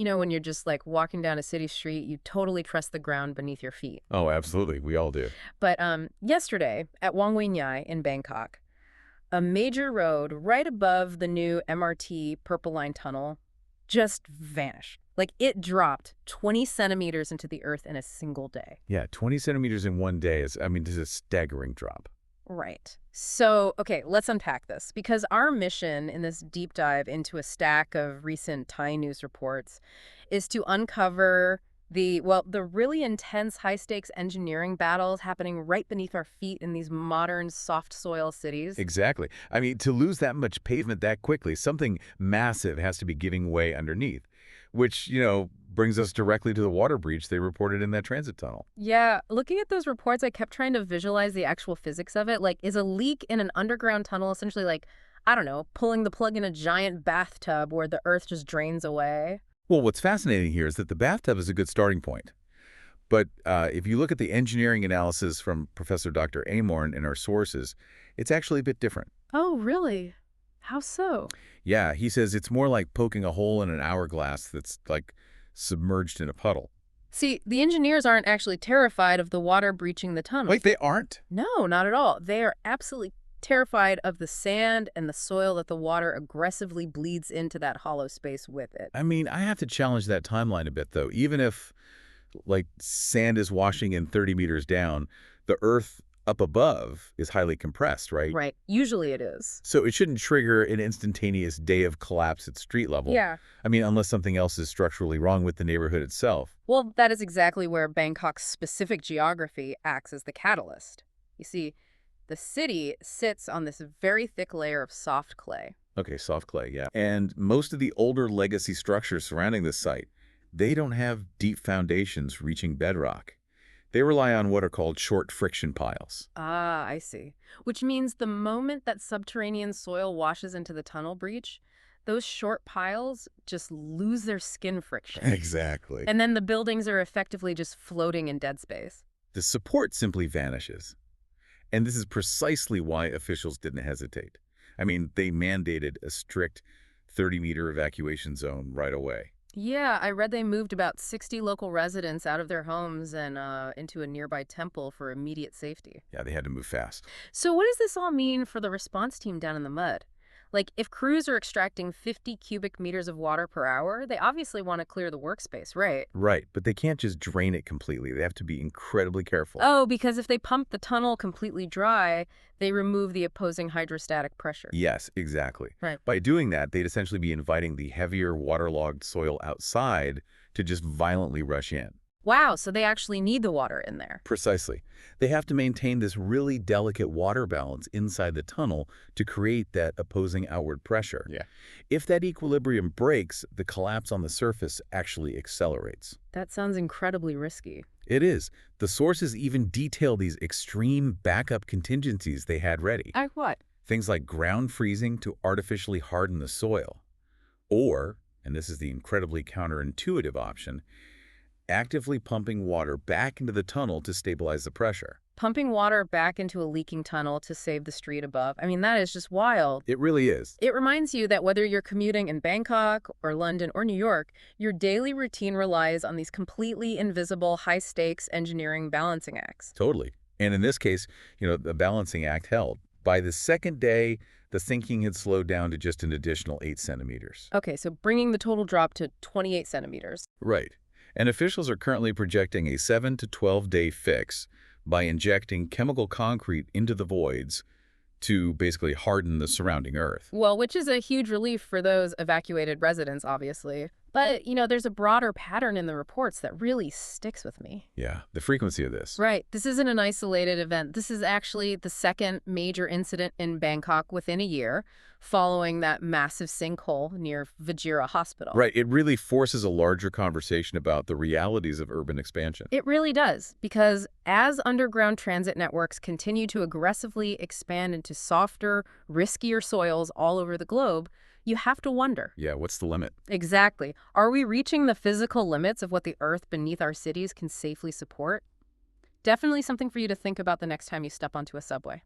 You know, when you're just like walking down a city street, you totally trust the ground beneath your feet. Oh, absolutely. We all do. But yesterday at Wongwian Yai in Bangkok, a major road right above the new MRT Purple Line tunnel just vanished. Like it dropped 20 centimeters into the earth in a single day. Yeah, 20 centimeters in one day is, this is a staggering drop. Right. So, okay, let's unpack this because our mission in this deep dive into a stack of recent Thai news reports is to uncover the really intense high-stakes engineering battles happening right beneath our feet in these modern soft soil cities. Exactly. To lose that much pavement that quickly, something massive has to be giving way underneath, which, brings us directly to the water breach they reported in that transit tunnel. Yeah, looking at those reports, I kept trying to visualize the actual physics of it. Like, is a leak in an underground tunnel essentially like, I don't know, pulling the plug in a giant bathtub where the earth just drains away? Well, what's fascinating here is that the bathtub is a good starting point. But if you look at the engineering analysis from Professor Dr. Amorn in our sources, it's actually a bit different. Oh, really? How so? Yeah, he says it's more like poking a hole in an hourglass that's, like, submerged in a puddle. See, the engineers aren't actually terrified of the water breaching the tunnel. Wait, they aren't? No, not at all. They are absolutely terrified of the sand and the soil that the water aggressively bleeds into that hollow space with it. I have to challenge that timeline a bit, though. Even if, like, sand is washing in 30 meters down, the earth up above is highly compressed, right? Right. Usually it is. So it shouldn't trigger an instantaneous day of collapse at street level. Yeah. Unless something else is structurally wrong with the neighborhood itself. Well, that is exactly where Bangkok's specific geography acts as the catalyst. You see, the city sits on this very thick layer of soft clay. Okay, soft clay, yeah. And most of the older legacy structures surrounding this site, they don't have deep foundations reaching bedrock. They rely on what are called short friction piles. Ah, I see. Which means the moment that subterranean soil washes into the tunnel breach, those short piles just lose their skin friction. Exactly. And then the buildings are effectively just floating in dead space. The support simply vanishes. And this is precisely why officials didn't hesitate. They mandated a strict 30-meter evacuation zone right away. Yeah, I read they moved about 60 local residents out of their homes and into a nearby temple for immediate safety. Yeah, they had to move fast. So what does this all mean for the response team down in the mud? Like, if crews are extracting 50 cubic meters of water per hour, they obviously want to clear the workspace, right? Right, but they can't just drain it completely. They have to be incredibly careful. Oh, because if they pump the tunnel completely dry, they remove the opposing hydrostatic pressure. Yes, exactly. Right. By doing that, they'd essentially be inviting the heavier waterlogged soil outside to just violently rush in. Wow, so they actually need the water in there. Precisely. They have to maintain this really delicate water balance inside the tunnel to create that opposing outward pressure. Yeah. If that equilibrium breaks, the collapse on the surface actually accelerates. That sounds incredibly risky. It is. The sources even detail these extreme backup contingencies they had ready. Like what? Things like ground freezing to artificially harden the soil. Or, and this is the incredibly counterintuitive option, actively pumping water back into the tunnel to stabilize the pressure. Pumping water back into a leaking tunnel to save the street above. That is just wild. It really is. It reminds you that whether you're commuting in Bangkok or London or New York, your daily routine relies on these completely invisible, high-stakes engineering balancing acts. Totally. And in this case, the balancing act held. By the second day, the sinking had slowed down to just an additional 8 centimeters. Okay, so bringing the total drop to 28 centimeters. Right. And officials are currently projecting a 7 to 12-day fix by injecting chemical concrete into the voids to basically harden the surrounding earth. Well, which is a huge relief for those evacuated residents, obviously. But, there's a broader pattern in the reports that really sticks with me. Yeah, the frequency of this. Right. This isn't an isolated event. This is actually the second major incident in Bangkok within a year, following that massive sinkhole near Vajira Hospital. Right. It really forces a larger conversation about the realities of urban expansion. It really does, because as underground transit networks continue to aggressively expand into softer, riskier soils all over the globe, you have to wonder. Yeah, what's the limit? Exactly. Are we reaching the physical limits of what the earth beneath our cities can safely support? Definitely something for you to think about the next time you step onto a subway.